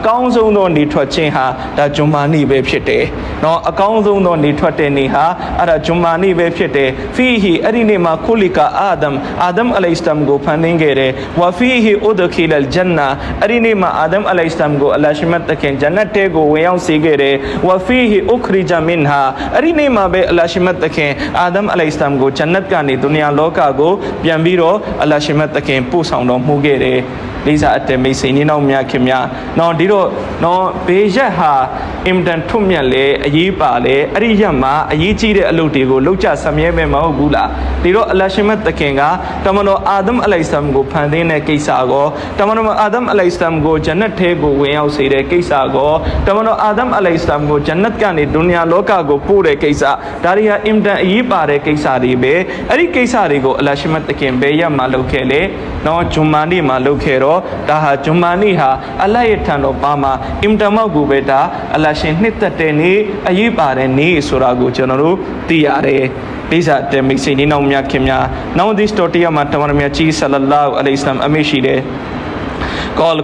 ကောင်းဆုံးသောနေထွက်ခြင်းဟာဒါဂျွန်မာနီပဲဖြစ်တယ်နော်အကောင်းဆုံးသောနေထွက်တဲ့နေဟာအဲ့ဒါဂျွန်မာနီပဲဖြစ်တယ်ဖီဟီအဲ့ဒီနေမှာခုလီကာအာဒမ်အလိုင်စလမ်ကိုဖန်သင်းခဲ့တယ်ဝါဖီဟီဥဒခီလ်ဂျန်နာအဲ့ဒီနေမှာအာဒမ်အလိုင်စလမ်ကိုအလ္လာဟ်ရှိမတ်တခင်ဂျန်နတ်တဲကိုဝင်ရောက်စေခဲ့တယ်ဝါဖီဟီဥခရီဂျာမင်ဟာအဲ့ဒီနေမှာပဲအလ္လာဟ်ရှိမတ်တခင်အာဒမ်အလိုင်စလမ်ကိုဂျန်နတ်ကနေဒုနီယာလောကကိုပြန်ပြီးတော့အလ္လာဟ်ရှိမတ်တခင်ပို့ဆောင်တော်မူခဲ့တယ်လေးစားအပ်တဲ့မိတ်ဆွေညီနောင်များခင်များနော်ဒီတော့နော်ဘေးရက်ဟာအင်တန်ထွတ်မြတ်လေအရေးပါလေအဲ့ဒီရက်မှာအရေးကြီးတဲ့အလုပ်တွေကိုလုပ်ကြဆမြဲပဲမဟုတ်ဘူးလားဒီတော့အလ္လာဟ်ရှိမတ်တခင်ကတမန်တော်အာဒမ်အလိုင်စလမ်ကိုဖန်သင်းတဲ့ကိစ္စကိုတမန်တော်အာဒမ်အလိုင်စလမ်ကိုဂျန်နတ်ထဲကိုဝင်ရောက်စေတဲ့ကိစ္စကိုတမန်တော်အာဒမ်အလိုင်စလမ်ကိုဂျန်နတ်ကနေဒုနီယာလောကကိုပို့တဲ့ကိစ္စဒါတွေဟာအင်တန်အရေးပါတဲ့ကိစ္စတွေပဲအဲ့ဒီကိစ္စတွေကိုအလ္လာဟ်ရှိမတ်တခင်ဘေးရက်မှာလုပ်ခဲ့လေနော်ဂျွန်မာနီမှာလုပ်ခဲ့တော့ဒါဟာဂျွန်မာနီဟာအလ္လာဟ်ရဲ့ထံတော်ပါမှာအင်တမောက်ကိုပဲဒါအလ္လာဟ်ရှင်နှစ်သက်တဲ့နေ့အရေးပါတဲ့နေ့ဆိုတာကိုကျွန်တော်တို့သိရတယ်လေးစားတဲ့မိတ်ဆွေညီနောင်များခင်များနောက်ဒီစတော်တီယာမှာတမန်တော်မြတ်ကြီးဆလ္လာလဟ်အလိုင်ဝါဆလမ်အမိရှိတယ်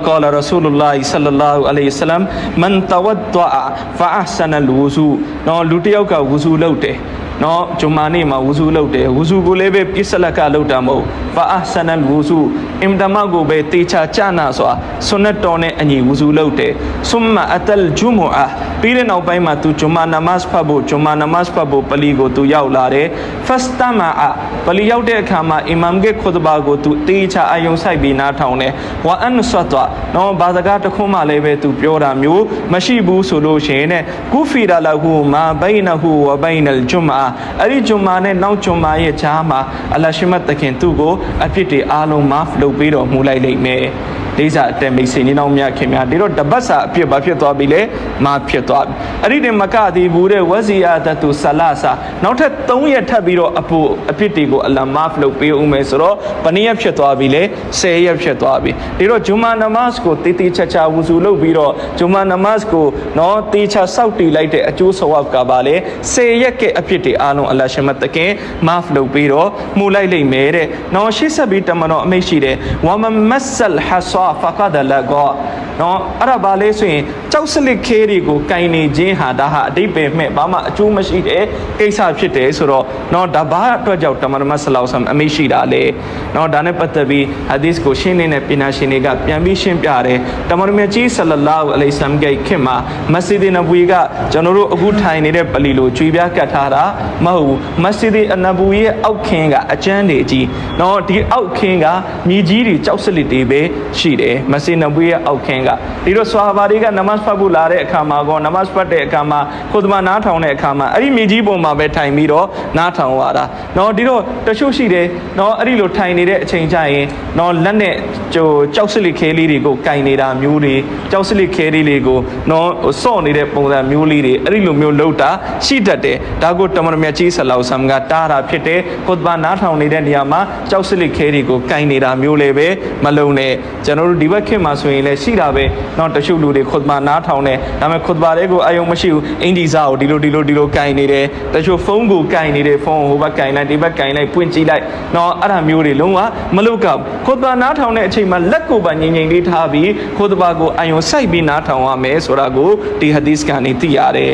قال رسول الله صلى الله عليه وسلم من توضأ فأحسن الوضوء နော်လူတစ်ယောက်ကဝုဇူလုပ်တယ်နော်ဂျွန်မာနီမှာဝုဇူလုပ်တယ်ဝုဇူကိုလည်းပဲပြစ်စလက်ကလုပ်တာမဟုတ်ဖာအဟ်ဆန်အလ်ဝုဇူအင်တမကိုပဲတေချာကျနာစွာဆွန်နတ်တော်နဲ့အညီဝုဇူလုပ်တယ်ဆုမ္မာအတလ်ဂျူမူအာပြီးတဲ့နောက်ပိုင်းမှာသူဂျွန်မာနမတ်ဖတ်ဖို့ပလီကိုသူရောက်လာတယ်ဖတ်စတမာအာပလီရောက်တဲ့အခါမှာအီမမ်ရဲ့ခွတ်ဘာကိုသူတေချာအယုံဆိုင်ပြီးနားထောင်တယ်ဝါအန်ဆတ်ဝါနော်ဘာစကားတစ်ခုမှလည်းပဲသူပြောတာမျိုးမရှိဘူးဆိုလို့ရှိရင်နဲ့ကူဖီရာလဟူမာဘိုင်နဟူဝဘိုင်နလ်ဂျွမ်အာအဲ့ဒီဂျွန်မာနဲ့နောက်ဂျွန်မာရဲ့ခြားမှာအလ္လာဟ်ရှိမတ်တခင်သူ့ကိုအဖြစ်တွေအားလုံးမာဖလုပ်ပြီးတော့မူလိုက်လိမ့်မယ်လေးစားအတဲ့မိတ်ဆွေညီနောင်များခင်များဒီတော့တပတ်စာအဖြစ်ဘာဖြစ်သွားပြီလဲမာဖြစ်သွားပြီအဲ့ဒီတင်မကသေးဘူးတဲ့ဝဇီယာတတူဆလာစာနောက်ထပ်3ရက်ထပ်ပြီးတော့အဖြစ်တွေကိုအလ္လာဟ်မာဖလုပ်ပေးဦးမယ်ဆိုတော့ဘယ်နည်းရက်ဖြစ်သွားပြီလဲ10ရက်ဖြစ်သွားပြီဒီတော့ဂျွန်မာနမတ်ကိုတေးသေးချာချာဝူစုလုပ်ပြီးတော့ဂျွန်မာနမတ်ကိုနော်တေးချာစောက်တီလိုက်တဲ့အကျိုးဆဝပ်ကပါလေ10ရက်ကအဖြစ်တွေအားလုံးအလ္လာဟ်ရှိမတ်တခင်မာဖလုပ်ပြီးတော့မှုလိုက်လိမ့်မယ်တဲ့နော်ရှေ့ဆက်ပြီးတမန်တော်အမိတ်ရှိတယ်ဝါမမတ်ဆလ်ဟဆာဖကဒလကောနော်အဲ့ဒါဘာလဲဆိုရင်ကြောက်စလစ်ခဲတွေကိုကင်နေခြင်းဟာဒါဟာအတိတ်ပဲမဲ့ဘာမှအကျိုးမရှိတဲ့ကိစ္စဖြစ်တယ်ဆိုတော့နော်ဒါဘာအတွက်ကြောင့်တမန်တော်ဆလောဆမ်အမိရှိတာလေနော်ဒါနဲ့ပတ်သက်ပြီးဟာဒီစ်ကိုရှင်းနေတဲ့ပညာရှင်တွေကပြန်ပြီးရှင်းပြတယ်တမန်တော်မြတ်ကြီးဆလလာဟူအလိုင်ဆမ်ဂိတ်ခင်မှာမစဂျစ်နဘူကကျွန်တော်တို့အခုထိုင်နေတဲ့ပလီလိုကြွေပြားကတ်ထားတာမဟုတ်ဘူးမစဂျစ်အနဘူရဲ့အောက်ခင်းကအကျန်းတွေကြီးနော်ဒီအောက်ခင်းကမြေကြီးတွေကြောက်စလစ်တွေပဲရှိတယ်မစဂျစ်နဘူရဲ့အောက်ခင်းကဒီလိုဆွာဘာတွေကနမတ်ဖတ်ဖို့လာတဲ့အခါမှာကောနမတ်ဖတ်တဲ့အခါမှာခုဒ်ဘာနားထောင်တဲ့အခါမှာအဲ့ဒီမြေကြီးပုံမှာပဲထိုင်ပြီးတော့နားထောင်ရတာနော်ဒီတော့တချို့ရှိတယ်နော်အဲ့ဒီလိုထိုင်နေတဲ့အချိန်ကျရင်နော်လက်နဲ့ကြောက်စလစ်ခဲလေးတွေကိုကင်နေတာမျိုးတွေကြောက်စလစ်ခဲလေးတွေကိုနော်စော့နေတဲ့ပုံစံမျိုးလေးတွေအဲ့ဒီလိုမျိုးလုပ်တာရှိတတ်တယ်ဒါကိုတမန်တော်မြတ်ကြီးဆလောဆမ်ကတားတာဖြစ်တယ်ခုဒ်ဘာနားထောင်နေတဲ့နေရာမှာကြောက်စလစ်ခဲတွေကိုကင်နေတာမျိုးလည်းပဲမလုံးနဲ့ကျွန်တော်တို့ဒီဘက်ခေတ်မှာဆိုရင်လည်းရှိတာပဲနော်တချို့လူတွေခုဒ်ဘာနားထောင်တယ်ဒါပေမဲ့ခုဒ်ဘာတွေကိုအယုံမရှိဘူးအင်ဒီဇာကိုဒီလိုကင်နေတယ်တချို့ဖုန်းကိုကင်နေတယ်ဖုန်းဟိုဘက်ကင်လိုက်ဒီဘက်ကင်လိုက်ပွင့်ကြည့်လိုက်နော်အဲ့ဒါမျိုးတွေလုံးဝမလုပ်ကြဘူးခုဒ်ဘာနားထောင်တဲ့အချိန်မှာလက်ကိုပါငြိမ်လေးထားပြီးခုဒ်ဘာကိုအယုံစိုက်ပြီးနားထောင်ရမယ်ဆိုတာကိုဒီဟာဒီစ်ကနေသိရတယ်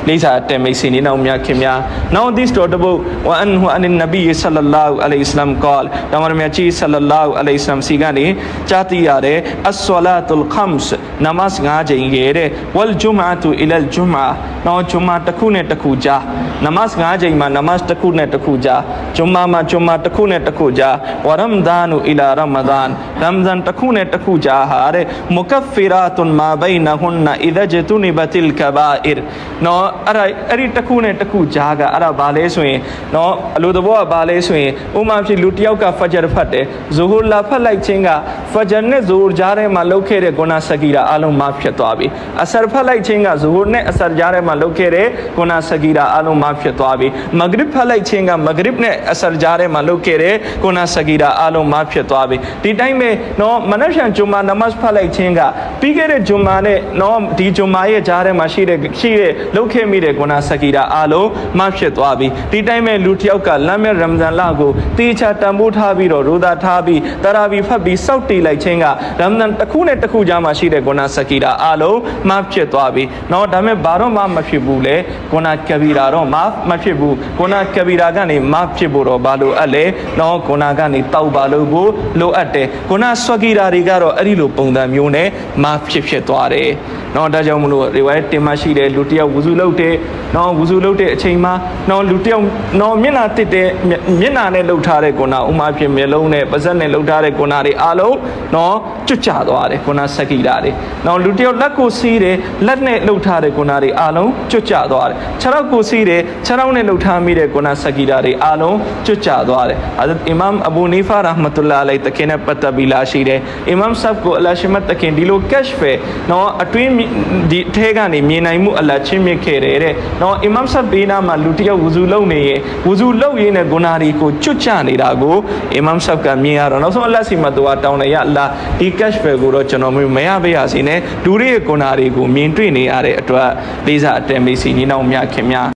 လိစာတဲမိတ်ဆွေနေနောက်များခင်များနောက် this story about wa anhu anin nabiy sallallahu alaihi wasallam qala တမန်တော်မြတ်ကြီး sallallahu alaihi wasallam စီကနေကြားသိရတယ် as-salatul khams နမတ်5ချိန်ရဲ့တဲ့ wal jum'atu ila al jum'a နော်ဂျွမ်မာတစ်ခုနဲ့တစ်ခုကြားနမတ်5ချိန်မှာနမတ်တစ်ခုနဲ့တစ်ခုကြားဂျွမ်မာမှာဂျွမ်မာတစ်ခုနဲ့တစ်ခုကြားဝရမ်ဒါနူအီလာရမဒန်ရမ်ဇန်တစ်ခုနဲ့တစ်ခုကြားဟာတဲ့မုကဖီရာတွန်မာဘိနဟွန်နာအီဒဂျတူနီဘတ်လ်ကဘာအီရနော်အဲ့ဒီတစ်ခုနဲ့တစ်ခုကြားကအဲ့ဒါဘာလဲဆိုရင်နော်အလိုသဘောကဘာလဲဆိုရင်ဥမာဖြစ်လူတစ်ယောက်ကဖဂျာဖတ်တယ်ဇူဟူလာဖတ်လိုက်ခြင်းကဖဂျာနဲ့ဇူဟူကြားထဲမှာလုပ်ခဲ့တဲ့ဂုနာစဂီရာအလုံးမဖြစ်သွားပြီအဆာဖတ်လိုက်ခြင်းကဇူဟူနဲ့အဆာကြားထဲမှာလုပ်ခဲ့တဲ့ဂုနာစဂီရာအလုံးမဖြစ်သွားပြီမဂရစ်ဖတ်လိုက်ခြင်းကမဂရစ်နဲ့အဆာကြားထဲမှာလုပ်ခဲ့တဲ့ဂုနာစဂီရာအလုံးမဖြစ်သွားပြီဒီတိုင်းပဲနော်မနက်ဖြန်ဂျုမာနမတ်ဖတ်လိုက်ခြင်းကပြီးခဲ့တဲ့ဂျုမာနဲ့နော်ဒီဂျုမာရဲ့ကြားထဲမှာရှိတဲ့လုပ်ခဲ့မိတဲ့ဂုနာစဂီရာအလုံးမဖြစ်သွားပြီဒီတိုင်းပဲလူတစ်ယောက်ကလမ်းမြရမ်ဇန်လကိုတေချာတန်ဖိုးထားပြီးတော့ရိုဒါထားပြီးတရာဘီဖတ်ပြီးစောက်တီလိုက်ခြင်းက ရမ်ဒန်တစ်ခုနဲ့တစ်ခုကြားမှာရှိတဲ့ဂုဏစကီရာအလုံးမဖြစ်သွားပြီနော်ဒါပေမဲ့ဘာတော့မှမဖြစ်ဘူးလေဂုဏကဘီရာတော့မဖြစ်ဘူးဂုဏကဘီရာကနေမဖြစ်ဖို့တော့ဘာလို့အပ်လဲနော်ဂုဏကနေတောက်ပါလို့ကိုလိုအပ်တယ်ဂုဏစကီရာတွေကတော့အဲ့ဒီလိုပုံစံမျိုးနဲ့မဖြစ်သွားတယ်နော်ဒါကြောင့်မလို့ဒီဝဲတင်မရှိတယ်လူတယောက်ဝူစုလုပ်တယ်နော်ဝူစုလုပ်တဲ့အချိန်မှာနော်လူတယောက်နော်မျက်နှာတစ်တဲ့မျက်နှာနဲ့လှုပ်ထားတဲ့ဂုဏဥမာဖြစ်မျက်လုံးနဲ့ပါးစပ်နဲ့လှုပ်ထားတဲ့ဂုဏတွေအားလုံးနော်ကျွတ်ကျသွားတယ်ဂုဏစကီရာတွေနော်လူတယောက်လက်ကိုစီးတယ်လက်နဲ့လှုပ်ထားတဲ့ဂုဏတွေအားလုံးကျွတ်ကျသွားတယ်ခြေထောက်ကိုစီးတယ်ခြေထောက်နဲ့လှုပ်ထားမိတဲ့ဂုဏစကီရာတွေအားလုံးကျွတ်ကျသွားတယ်ဟာဇတ်အီမမ်အဘူနီဖာရာဟ်မတ်တူလာအလိုင်တခင်နဲ့ပတ်သက်ပြီးလာရှိတယ်အီမမ်ဆပ်ကိုအလရှိမတ်တခင်ဒီလိုကက်ရှ်ဖဲနော်အတွင်းဒီထဲကနေမြင်နိုင်မှုအလချင်းမြစ်ခဲ့တယ်တဲ့နော်အီမမ်ဆပ်ဘေးနာမှာလူတယောက်ဝူဇူလုပ်နေရင်ဝူဇူလုပ်ရင်းနဲ့ဂုဏတွေကိုကျွတ်ကျနေတာကိုအီမမ်ဆပ်ကမြင်ရတော့နောက်ဆုံးအလတ်စီမတ်တူတောင်းတယ်ရအလာဒီကက်ရှ်ဖဲကိုတော့ကျွန်တော်မရပေးရစီနဲ့လူတွေရဲ့ဂုဏတွေကိုမြင်တွေ့နေရတဲ့အတွက်လေးစားအတန်မေးစီညီနောင်မြခင်များ